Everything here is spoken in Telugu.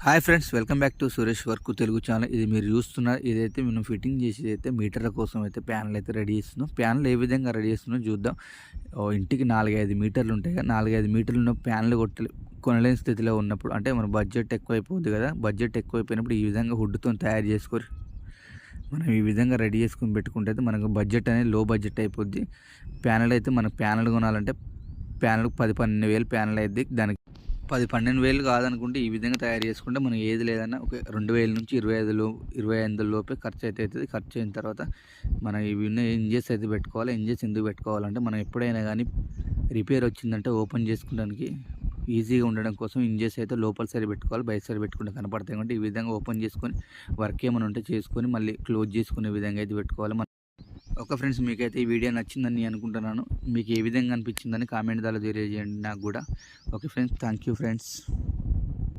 Hi friends, welcome back to Suresh work Telugu channel. ఇది మీరు చూస్తున్న ఇదైతే మనం ఫిట్టింగ్ చేసేది అయితే మీటర్ల కోసం అయితే ప్యానల్ అయితే రెడీ చేస్తున్నాం. ప్యానల్ ఏ విధంగా రెడీ చేస్తున్నాం చూద్దాం. ఇంటికి 4-5 మీటర్లు ఉంటాయి కదా, 4-5 మీటర్లు ఉన్న ప్యానల్ కొనలేని స్థితిలో ఉన్నప్పుడు, అంటే మన బడ్జెట్ ఎక్కువైపోద్ది కదా, బడ్జెట్ ఎక్కువైపోయినప్పుడు ఈ విధంగా హుడ్తో తయారు చేసుకొని మనం ఈ విధంగా రెడీ చేసుకుని పెట్టుకుంటే మనకు బడ్జెట్ అనేది లో బడ్జెట్ అయిపోద్ది. ప్యానల్ అయితే మనకు ప్యానల్ కొనాలంటే ప్యానల్ 10-12 వేలు ప్యానల్ అయింది. దానికి 10-12 వేలు కాదనుకుంటే ఈ విధంగా తయారు చేసుకుంటే మనం ఏది లేదన్నా ఒక 2000 నుంచి 25 లోపే ఖర్చు అయితే అవుతుంది. ఖర్చు అయిన తర్వాత మనం ఇవి ఇంజెస్ అయితే పెట్టుకోవాలి. ఇంజెస్ ఎందుకు పెట్టుకోవాలంటే మనం ఎప్పుడైనా కానీ రిపేర్ వచ్చిందంటే ఓపెన్ చేసుకోవడానికి ఈజీగా ఉండడం కోసం ఇంజెస్ అయితే లోపల సైడ్ పెట్టుకోవాలి, బయట సైడ్ పెట్టుకుంటే కనపడతాయి. అంటే ఈ విధంగా ఓపెన్ చేసుకొని వర్క్ ఏమైనా ఉంటే చేసుకొని మళ్ళీ క్లోజ్ చేసుకునే విధంగా అయితే పెట్టుకోవాలి. ఓకే ఫ్రెండ్స్, మీకైతే ఈ వీడియో నచ్చిందని అనుకుంటున్నాను. మీకు ఏ విధంగా అనిపించిందని కామెంట్ ద్వారా తెలియజేయండి నాకు కూడా. Okay friends, thank you friends.